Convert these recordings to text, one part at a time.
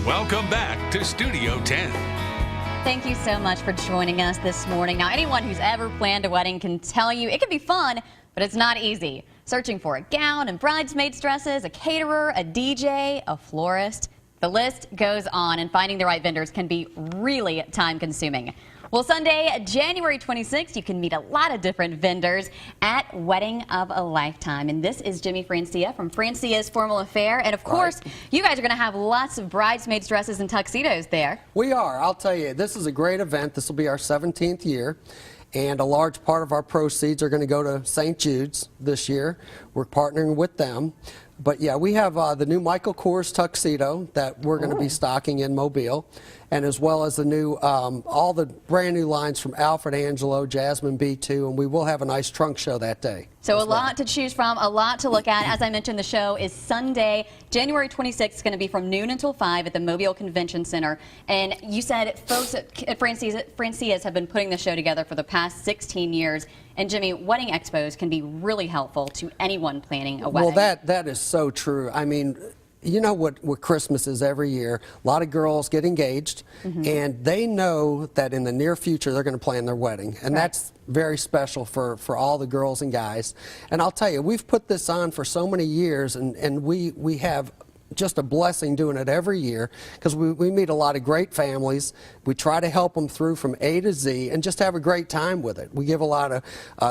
Welcome back to Studio 10. Thank you so much for joining us this morning. Now, anyone who's ever planned a wedding can tell you it can be fun, but it's not easy. Searching for a gown and bridesmaids dresses, a caterer, a DJ, a florist. The list goes on, and finding the right vendors can be really time-consuming. Well, Sunday, January 26th, you can meet a lot of different vendors at Wedding of a Lifetime. And this is Jimmy Francia from Francia's Formal Affair. And, of course, you guys are going to have lots of bridesmaids dresses and tuxedos there. We are. I'll tell you, this is a great event. This will be our 17th year. And a large part of our proceeds are going to go to St. Jude's this year. We're partnering with them. But yeah, we have the new Michael Kors tuxedo that we're going to be stocking in Mobile, and as well as the new, all the brand new lines from Alfred Angelo, Jasmine B2, and we will have a nice trunk show that day. So a lot to choose from, a lot to look at. As I mentioned, the show is Sunday, January 26th. It's going to be from noon until 5 at the Mobile Convention Center. And you said folks at Francia's have been putting the show together for the past 16 years. And Jimmy, wedding expos can be really helpful to anyone planning a wedding. Well, that is so true. I mean, you know what Christmas is every year. A lot of girls get engaged, and they know that in the near future they're going to plan their wedding. And that's very special for all the girls and guys. And I'll tell you, we've put this on for so many years, and we have just a blessing doing it every year, because we meet a lot of great families. We try to help them through from A to Z and just have a great time with it. We give a lot of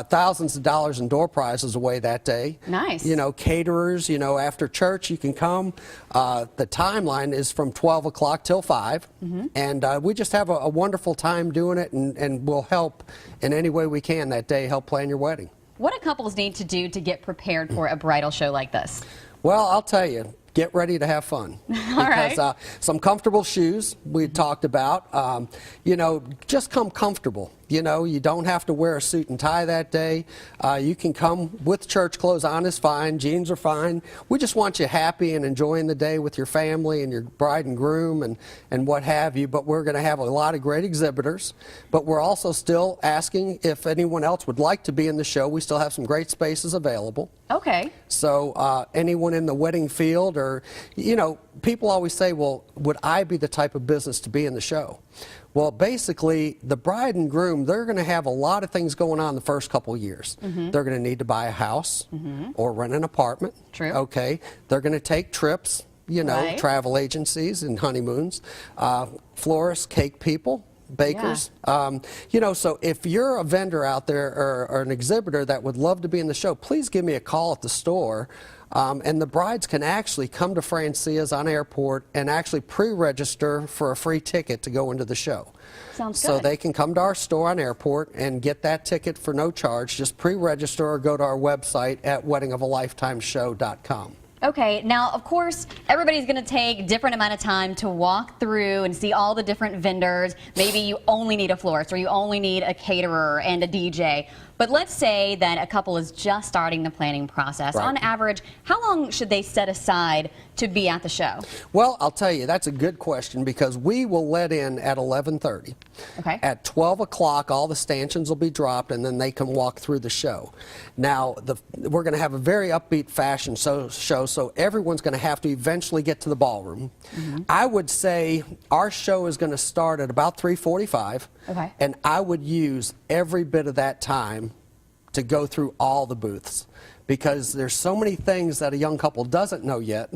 thousands of dollars in door prizes away that day. Nice. You know, caterers, you know, after church you can come. The timeline is from 12 o'clock till 5. And we just have a wonderful time doing it, and we'll help in any way we can that day, help plan your wedding. What do couples need to do to get prepared for a bridal show like this? Well, I'll tell you, get ready to have fun. Because some comfortable shoes we talked about. You know, just come comfortable. You know, you don't have to wear a suit and tie that day. You can come with church clothes on is fine. Jeans are fine. We just want you happy and enjoying the day with your family and your bride and groom and what have you. But we're going to have a lot of great exhibitors. But we're also still asking if anyone else would like to be in the show. We still have some great spaces available. Okay. So anyone in the wedding field, or, you know, people always say, well, would I be the type of business to be in the show? Well, basically, the bride and groom, they're going to have a lot of things going on the first couple years. They're going to need to buy a house or rent an apartment. True. Okay. They're going to take trips, you know, travel agencies and honeymoons, florists, cake people, bakers. You know, so if you're a vendor out there or an exhibitor that would love to be in the show, please give me a call at the store. And the brides can actually come to Francia's on airport and actually pre-register for a free ticket to go into the show. Sounds good. So they can come to our store on airport and get that ticket for no charge. Just pre-register or go to our website at weddingoфалifetimeshow.com. Okay, now, of course, everybody's going to take different amount of time to walk through and see all the different vendors. Maybe you only need a florist, or you only need a caterer and a DJ. But let's say that a couple is just starting the planning process. On average, how long should they set aside to be at the show? Well, I'll tell you, that's a good question, because we will let in at 11:30. Okay. At 12 o'clock, all the stanchions will be dropped, and then they can walk through the show. Now, we're going to have a very upbeat fashion show, so everyone's going to have to eventually get to the ballroom. I would say our show is going to start at about 3:45. Okay. And I would use every bit of that time to go through all the booths, because there's so many things that a young couple doesn't know yet,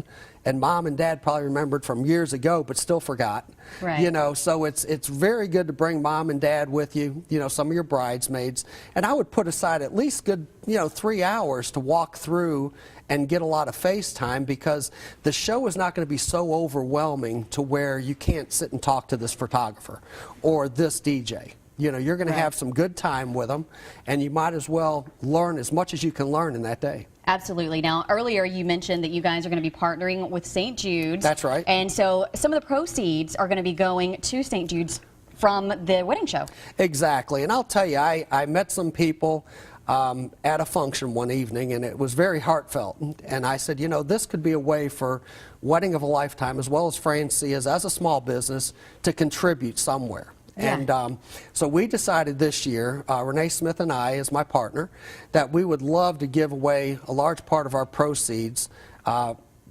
and mom and dad probably remembered from years ago but still forgot. Right. You know, so it's very good to bring mom and dad with you, you know, some of your bridesmaids, and I would put aside at least good, you know, 3 hours to walk through and get a lot of face time, because the show is not going to be so overwhelming to where you can't sit and talk to this photographer or this DJ. You know, you're going to have some good time with them, and you might as well learn as much as you can learn in that day. Absolutely. Now, earlier you mentioned that you guys are going to be partnering with St. Jude's. That's right. And so some of the proceeds are going to be going to St. Jude's from the wedding show. Exactly. And I'll tell you, I met some people at a function one evening, and it was very heartfelt. And I said, you know, this could be a way for Wedding of a Lifetime, as well as Francia's, as a small business, to contribute somewhere. And so we decided this year, Renee Smith and I, as my partner, that we would love to give away a large part of our proceeds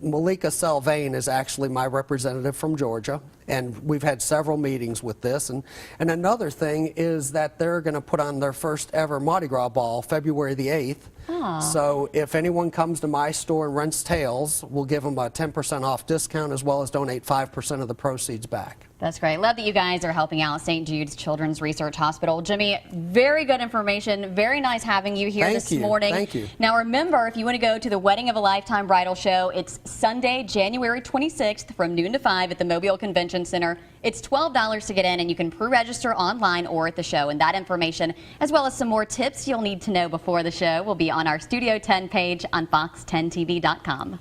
Malika Selvane is actually my representative from Georgia, and we've had several meetings with this. And another thing is that they're going to put on their first ever Mardi Gras ball February the 8th. So if anyone comes to my store and rents tails, we'll give them a 10% off discount as well as donate 5% of the proceeds back. That's great. Love that you guys are helping out St. Jude's Children's Research Hospital. Jimmy, very good information. Very nice having you here this morning. Thank you. Now remember, if you want to go to the Wedding of a Lifetime bridal show, it's Sunday, January 26th from noon to 5 at the Mobile Convention Center. It's $12 to get in, and you can pre-register online or at the show. And that information, as well as some more tips you'll need to know before the show, will be on our Studio 10 page on fox10tv.com.